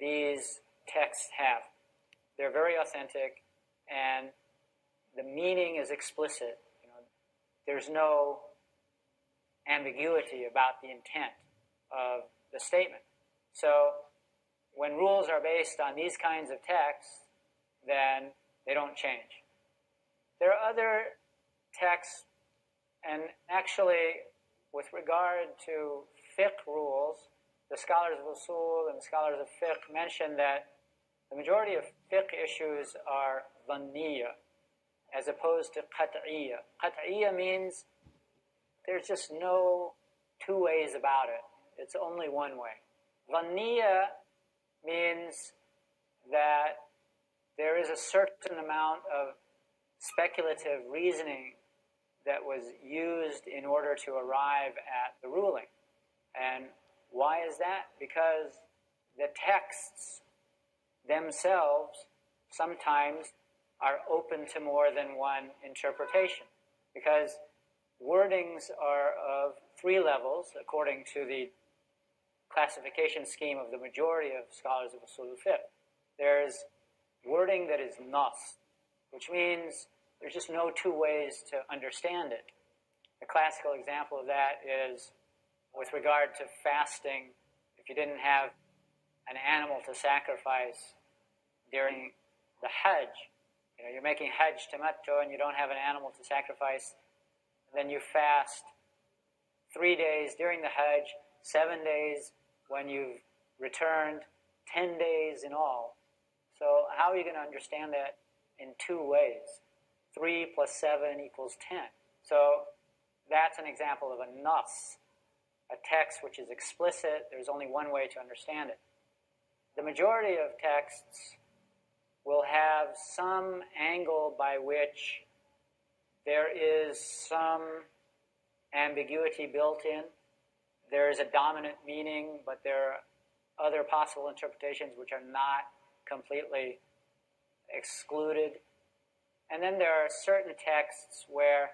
these texts have. They're very authentic, and the meaning is explicit. There's no ambiguity about the intent of the statement. So when rules are based on these kinds of texts, then they don't change. There are other texts, and actually, with regard to fiqh rules, the scholars of usul and the scholars of fiqh mention that the majority of fiqh issues are dhanniya, as opposed to qat'iyya. Qat'iyya means there's just no two ways about it. It's only one way. Dhanniya means that there is a certain amount of speculative reasoning that was used in order to arrive at the ruling. And why is that? Because the texts themselves sometimes are open to more than one interpretation, because wordings are of three levels according to the classification scheme of the majority of scholars of usul al-fiqh. There's wording that is nas, which means there's just no two ways to understand it. The classical example of that is with regard to fasting. If you didn't have an animal to sacrifice during the Hajj, you're making Hajj tamattu and you don't have an animal to sacrifice, then you fast 3 days during the Hajj, 7 days when you've returned, 10 days in all. So how are you going to understand that in two ways? 3 plus 7 equals 10. So that's an example of a nas, a text which is explicit. There's only one way to understand it. The majority of texts will have some angle by which there is some ambiguity built in. There is a dominant meaning, but there are other possible interpretations which are not completely excluded. And then there are certain texts where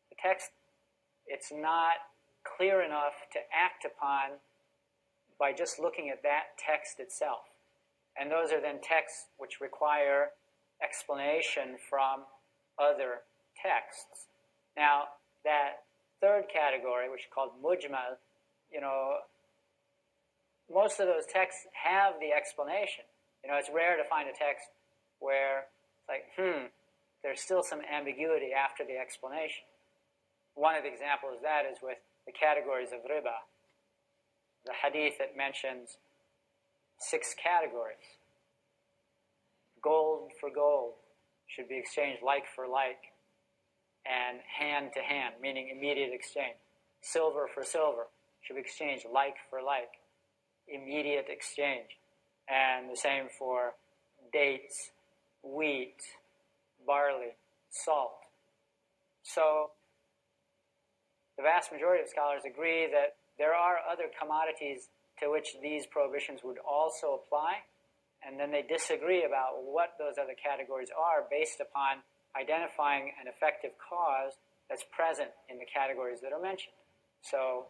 the text, it's not clear enough to act upon by just looking at that text itself. And those are then texts which require explanation from other texts. Now, that third category, which is called mujmal, most of those texts have the explanation. It's rare to find a text where it's like, there's still some ambiguity after the explanation. One of the examples of that is with the categories of riba. The hadith that mentions 6 categories. Gold for gold should be exchanged like for like, and hand to hand, meaning immediate exchange. Silver for silver should be exchanged like for like, immediate exchange. And the same for dates, wheat, barley, salt. So the vast majority of scholars agree that there are other commodities to which these prohibitions would also apply, and then they disagree about what those other categories are based upon identifying an effective cause that's present in the categories that are mentioned. So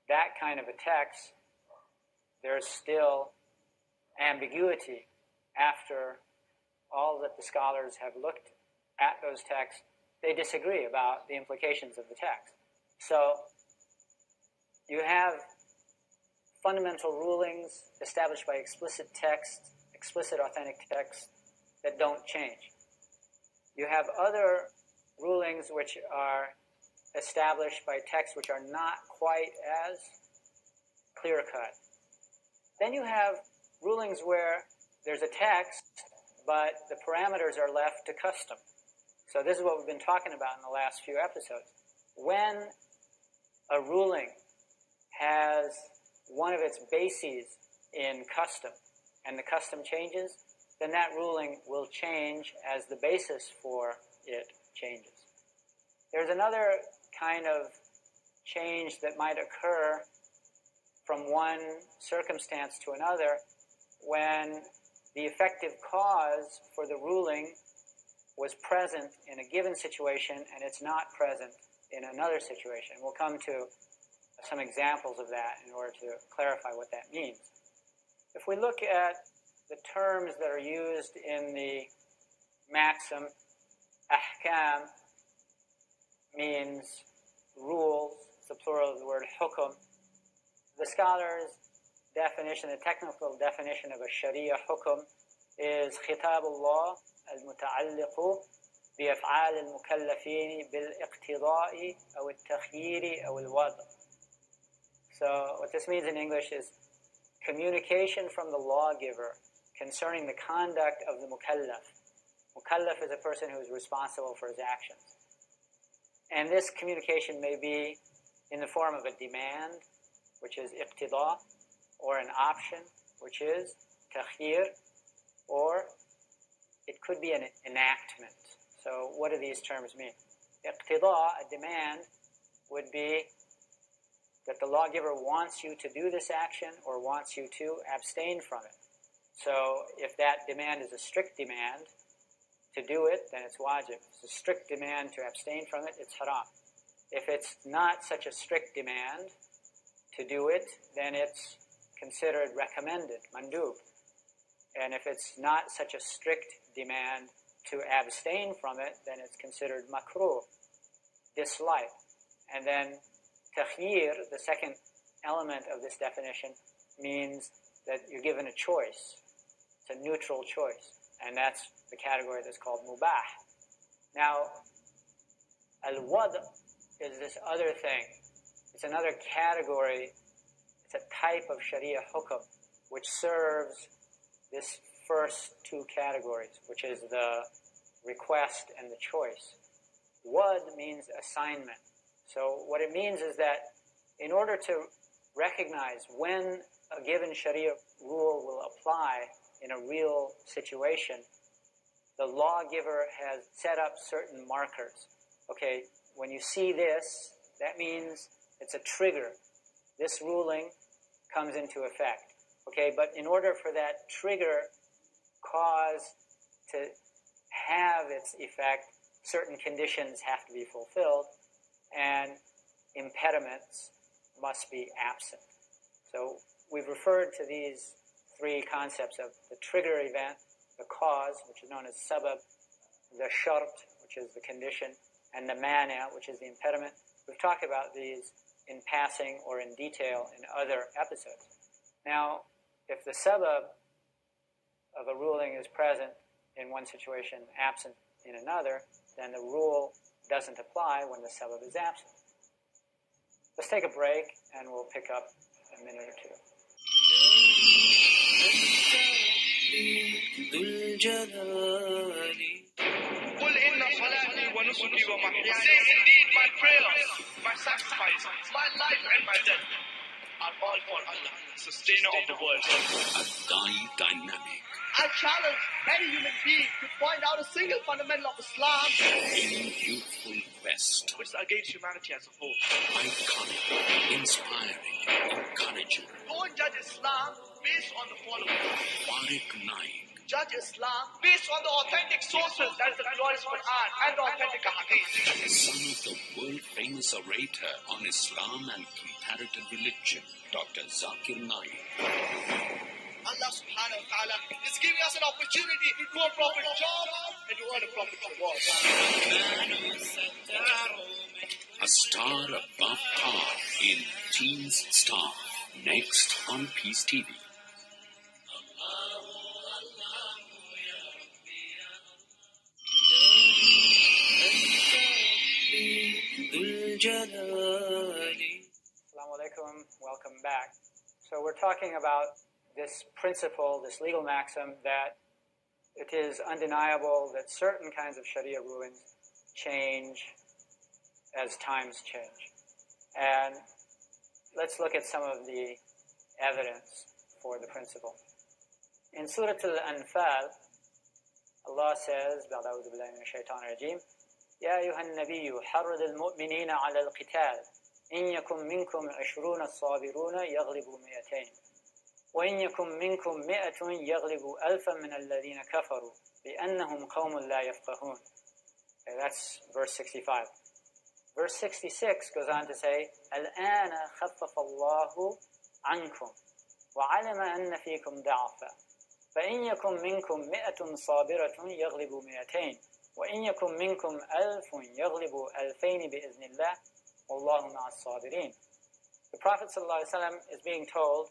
that kind of a text, there's still ambiguity after all that the scholars have looked at those texts. They disagree about the implications of the text. So you have fundamental rulings established by explicit text, explicit authentic text that don't change. You have other rulings which are established by texts which are not quite as clear-cut. Then you have rulings where there's a text, but the parameters are left to custom. So this is what we've been talking about in the last few episodes. When a ruling has one of its bases in custom, and the custom changes, then that ruling will change as the basis for it changes. There's another kind of change that might occur from one circumstance to another when the effective cause for the ruling was present in a given situation and it's not present in another situation. We'll come to some examples of that in order to clarify what that means. If we look at the terms that are used in the maxim, ahkam means rules. It's the plural of the word hukum. The scholar's definition, the technical definition of a Shariah hukum is خطاب الله المتعلق بأفعال المكلفين بالاقتضاء أو التخيير أو الوضع. So what this means in English is communication from the lawgiver concerning the conduct of the mukallaf. Mukallaf is a person who is responsible for his actions. And this communication may be in the form of a demand, which is iqtida, or an option, which is takhir, or it could be an enactment. So what do these terms mean? Iqtida, a demand, would be that the lawgiver wants you to do this action or wants you to abstain from it. So if that demand is a strict demand to do it, then it's wajib. If it's a strict demand to abstain from it, it's haram. If it's not such a strict demand to do it, then it's considered recommended, mandub. And if it's not such a strict demand to abstain from it, then it's considered makruh, dislike. And then takhyir, the second element of this definition, means that you're given a choice. It's a neutral choice. And that's the category that's called mubah. Now, al-wad is this other thing. It's another category. It's a type of Sharia hukum which serves this first two categories, which is the request and the choice. Wad means assignment. So what it means is that in order to recognize when a given Sharia rule will apply in a real situation, the lawgiver has set up certain markers. Okay, when you see this, that means it's a trigger. This ruling comes into effect. Okay, but in order for that trigger cause to have its effect, certain conditions have to be fulfilled, and impediments must be absent. So we've referred to these three concepts of the trigger event, the cause, which is known as sabab, the shart, which is the condition, and the mana, which is the impediment. We've talked about these in passing or in detail in other episodes. Now, if the sabab of a ruling is present in one situation, absent in another, then the rule doesn't apply when the sabab is absent. Let's take a break and we'll pick up in a minute or two. Say indeed my prayers, my sacrifice, my life and my death are all for Allah, sustainer of the world. Dynamic. I challenge any human being to point out a single fundamental of Islam In youthful quest. which is against humanity as a whole. Iconic, inspiring, encouraging. Don't judge Islam based on the following. Tariq Naik. Judge Islam based on the authentic sources, that is the glorious Quran and the authentic Hadith. Son of the world-famous orator on Islam and comparative religion, Dr. Zakir Naik. Allah subhanahu wa ta'ala is giving us an opportunity to do a proper job and to earn a profit reward. A star above par in Teens Star. Next on Peace TV. Assalamu alaikum, welcome back. So we're talking about this principle, this legal maxim, that it is undeniable that certain kinds of Sharia rulings change as times change. And let's look at some of the evidence for the principle. In Surah Al-Anfal, Allah says, أعوذ بالله من الشيطان الرجيم, يا أيها النبي حرض المؤمنين على القتال إن يكن منكم 20 صابرون يغلبوا 200 وإن يكن منكم 100 يغلبوا 1000 من الذين كفروا بأنهم قوم لا يفقهون. Okay, that's verse 65. Verse 66 goes on to say, الآن خفف الله عنكم وعلم أن فيكم ضعفا فإن يكن منكم 100 صابرة يغلبوا 200 وإن يكن منكم 1000 يغلبوا 2000 بإذن الله والله مع الصابرين. The Prophet ﷺ is being told,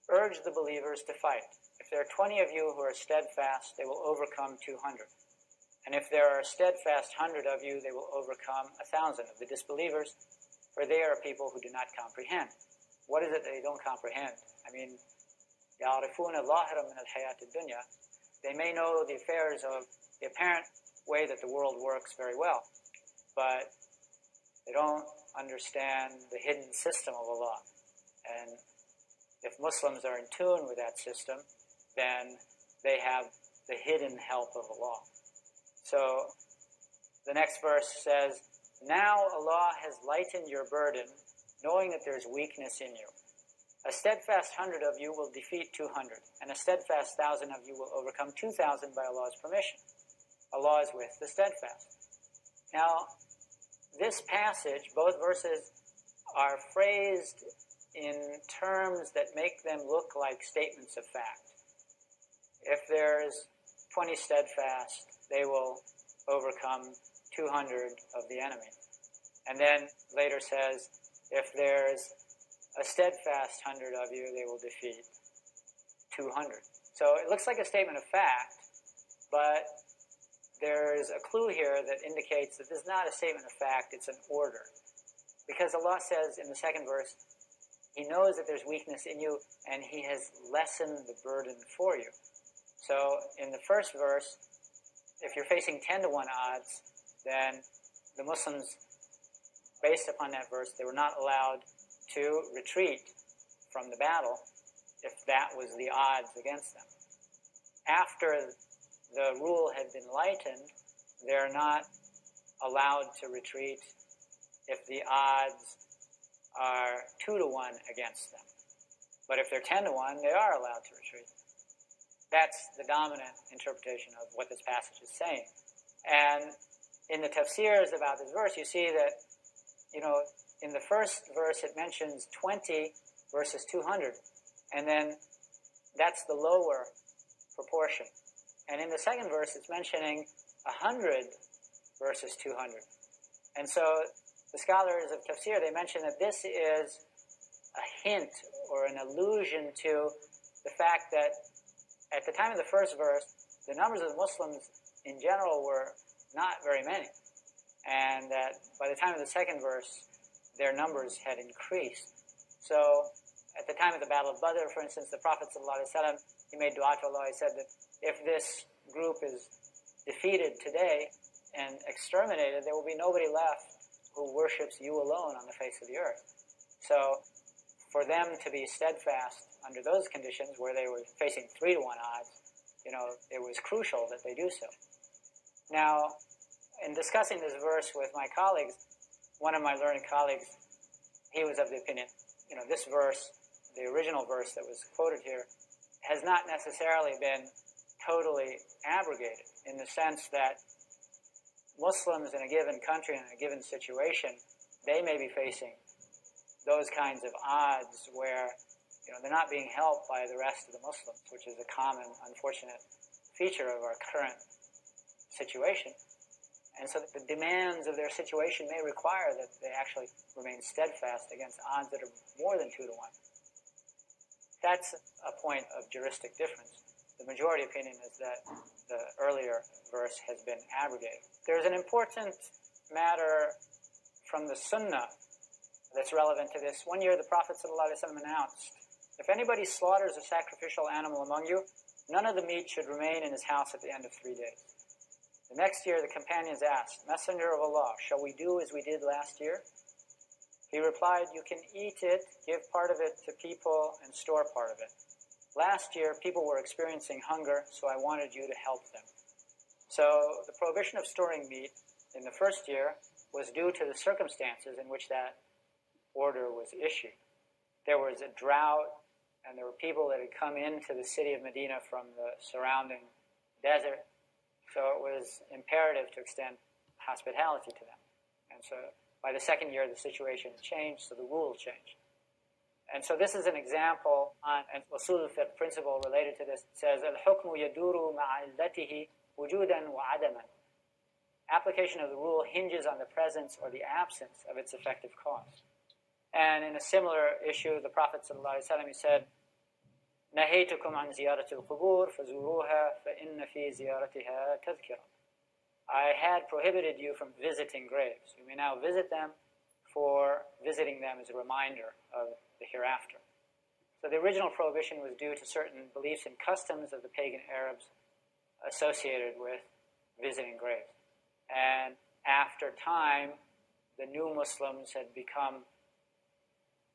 urge the believers to fight. If there are 20 of you who are steadfast, they will overcome 200. And if there are steadfast 100 of you, they will overcome 1,000 of the disbelievers, for they are people who do not comprehend. What is it that they don't comprehend? I mean, يَعْرِفُونَ ظَاهِرًا مِنَ الْحَيَاةِ الدُّنْيَا. They may know the affairs of the apparent way that the world works very well, but they don't understand the hidden system of Allah. And if Muslims are in tune with that system, then they have the hidden help of Allah. So the next verse says, now Allah has lightened your burden, knowing that there is weakness in you. A steadfast 100 of you will defeat 200, and a steadfast 1,000 of you will overcome 2,000 by Allah's permission. Allah is with the steadfast. Now, this passage, both verses, are phrased in terms that make them look like statements of fact. If there's 20 steadfast, they will overcome 200 of the enemy. And then later says, if there's a steadfast 100 of you, they will defeat 200. So it looks like a statement of fact, but there's a clue here that indicates that this is not a statement of fact, it's an order. Because Allah says in the second verse, He knows that there's weakness in you, and He has lessened the burden for you. So in the first verse, if you're facing 10 to 1 odds, then the Muslims, based upon that verse, they were not allowed to retreat from the battle if that was the odds against them. After the rule had been lightened, they're not allowed to retreat if the odds are 2 to 1 against them. But if they're 10 to 1, they are allowed to retreat. That's the dominant interpretation of what this passage is saying. And in the tafsirs about this verse, you see that, in the first verse it mentions 20 versus 200. And then that's the lower proportion. And in the second verse it's mentioning 100 versus 200. And so the scholars of tafsir, they mention that this is a hint or an allusion to the fact that at the time of the first verse, the numbers of the Muslims in general were not very many. And that by the time of the second verse, their numbers had increased. So at the time of the Battle of Badr, for instance, the Prophet ﷺ, he made dua to Allah. He said that if this group is defeated today and exterminated, there will be nobody left who worships you alone on the face of the earth. So for them to be steadfast under those conditions where they were facing 3 to 1 odds, it was crucial that they do so. Now, in discussing this verse with my colleagues, one of my learned colleagues, he was of the opinion, this verse, the original verse that was quoted here, has not necessarily been totally abrogated in the sense that Muslims in a given country, in a given situation, they may be facing those kinds of odds where they're not being helped by the rest of the Muslims, which is a common, unfortunate feature of our current situation. And so the demands of their situation may require that they actually remain steadfast against odds that are more than 2 to 1. That's a point of juristic difference. The majority opinion is that the earlier verse has been abrogated. There's an important matter from the Sunnah that's relevant to this. One year the Prophet ﷺ announced, if anybody slaughters a sacrificial animal among you, none of the meat should remain in his house at the end of 3 days. The next year the companions asked, Messenger of Allah, shall we do as we did last year? He replied, you can eat it, give part of it to people, and store part of it. Last year people were experiencing hunger, so I wanted you to help them. So the prohibition of storing meat in the first year was due to the circumstances in which that order was issued. There was a drought, and there were people that had come into the city of Medina from the surrounding desert, so it was imperative to extend hospitality to them. And so by the second year, the situation changed, so the rule changed. And so this is an example on an usul fiqh principle related to this. It says, الحكم يدور مع علته وجودا وعدما. Application of the rule hinges on the presence or the absence of its effective cause. And in a similar issue, the Prophet ﷺ, he said, نهيتكم عن زيارة القبور فزوروها فإن في زيارتها تذكرة. I had prohibited you from visiting graves. You may now visit them, for visiting them is a reminder of the hereafter. So the original prohibition was due to certain beliefs and customs of the pagan Arabs associated with visiting graves. And after time, the new Muslims had become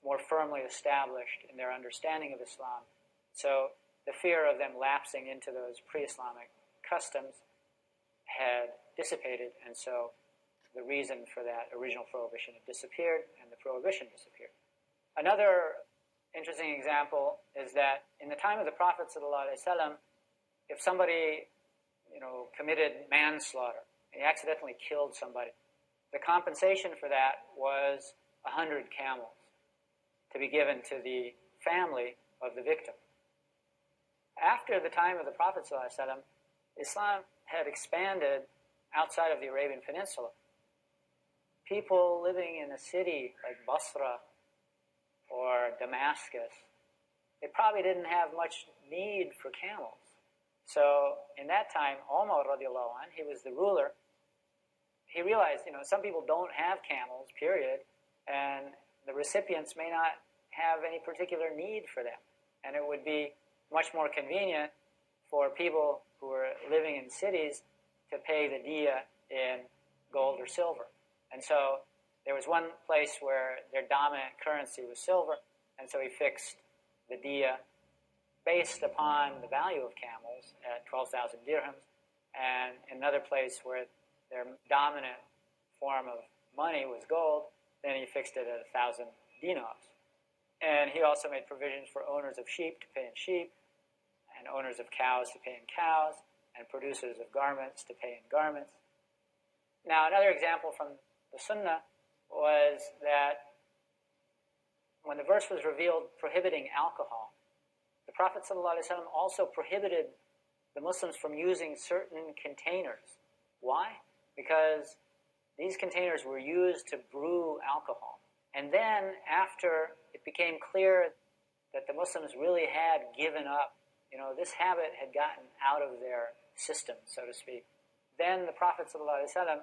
more firmly established in their understanding of Islam. So the fear of them lapsing into those pre-Islamic customs had dissipated, and so the reason for that original prohibition had disappeared, and the prohibition disappeared. Another interesting example is that in the time of the Prophet ﷺ, if somebody, committed manslaughter, he accidentally killed somebody, the compensation for that was 100 camels to be given to the family of the victim. After the time of the Prophet ﷺ, Islam had expanded outside of the Arabian Peninsula. People living in a city like Basra or Damascus, they probably didn't have much need for camels. So in that time, Umar radiallahu anh, he was the ruler. He realized, some people don't have camels, period, and the recipients may not have any particular need for them. And it would be much more convenient for people who were living in cities to pay the diya in gold or silver. And so there was one place where their dominant currency was silver, and so he fixed the diya based upon the value of camels at 12,000 dirhams, and another place where their dominant form of money was gold, then he fixed it at 1,000 dinars. And he also made provisions for owners of sheep to pay in sheep, and owners of cows to pay in cows, and producers of garments to pay in garments. Now, another example from the Sunnah was that when the verse was revealed prohibiting alcohol, the Prophet ﷺ also prohibited the Muslims from using certain containers. Why? Because these containers were used to brew alcohol. And then, after it became clear that the Muslims really had given up, this habit had gotten out of their system, so to speak, then the Prophet ﷺ,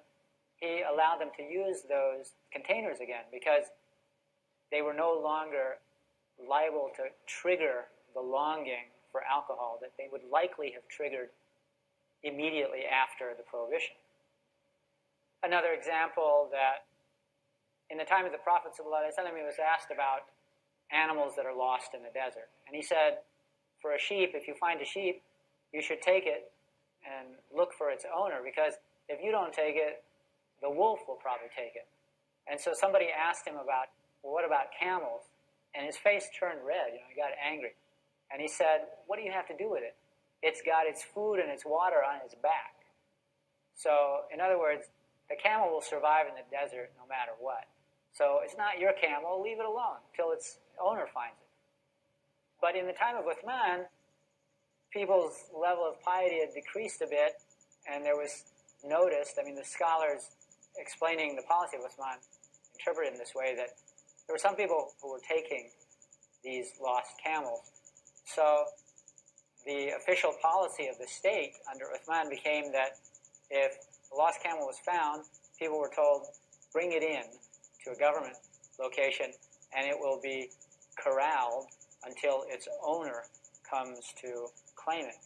he allowed them to use those containers again because they were no longer liable to trigger the longing for alcohol that they would likely have triggered immediately after the prohibition. Another example that in the time of the Prophet ﷺ, he was asked about animals that are lost in the desert. And he said, for a sheep, if you find a sheep, you should take it and look for its owner, because if you don't take it, the wolf will probably take it. And so somebody asked him about, well, what about camels? And his face turned red, he got angry. And he said, what do you have to do with it? It's got its food and its water on its back. So, in other words, the camel will survive in the desert no matter what. So it's not your camel, leave it alone till its owner finds it. But in the time of Uthman, people's level of piety had decreased a bit, and there was noticed, the scholars explaining the policy of Uthman interpreted in this way, that there were some people who were taking these lost camels. So the official policy of the state under Uthman became that if a lost camel was found, people were told, bring it in to a government location, and it will be corralled until its owner comes to claim it.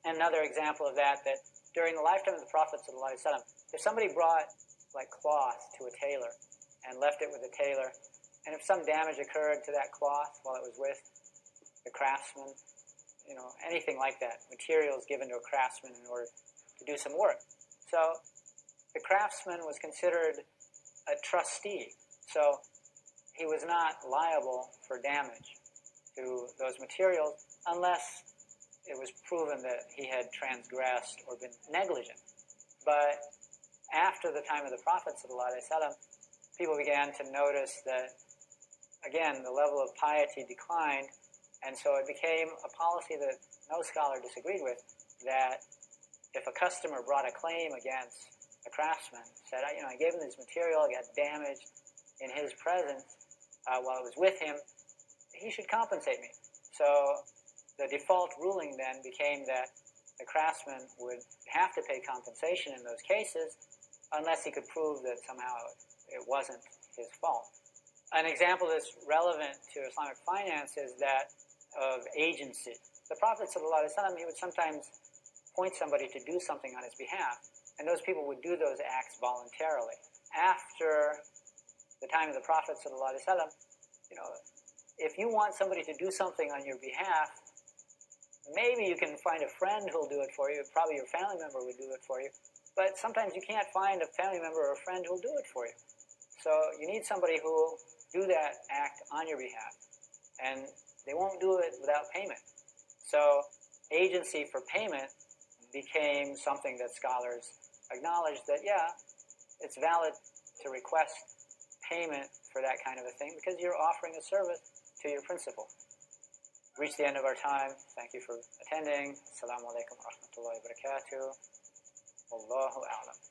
And another example of that during the lifetime of the Prophet ﷺ, if somebody brought cloth to a tailor and left it with the tailor, and if some damage occurred to that cloth while it was with the craftsman, anything like that, materials given to a craftsman in order to do some work. So the craftsman was considered a trustee, so he was not liable for damage to those materials unless it was proven that he had transgressed or been negligent. But after the time of the Prophet ﷺ, people began to notice that again, the level of piety declined, and so it became a policy that no scholar disagreed with, that if a customer brought a claim against a craftsman, said, I gave him this material, it got damaged in his presence while I was with him, he should compensate me. So the default ruling then became that the craftsman would have to pay compensation in those cases unless he could prove that somehow it wasn't his fault. An example that's relevant to Islamic finance is that of agency. The Prophet ﷺ, he would sometimes point somebody to do something on his behalf, and those people would do those acts voluntarily. After the time of the Prophet ﷺ, if you want somebody to do something on your behalf, maybe you can find a friend who'll do it for you. Probably your family member would do it for you. But sometimes you can't find a family member or a friend who'll do it for you. So you need somebody who will do that act on your behalf. And they won't do it without payment. So agency for payment became something that scholars acknowledged that, yeah, it's valid to request payment for that kind of a thing because you're offering a service to your principal. Reached the end of our time. Thank you for attending. Assalamu alaikum wa rahmatullahi wa barakatuh. Wallahu a'lam.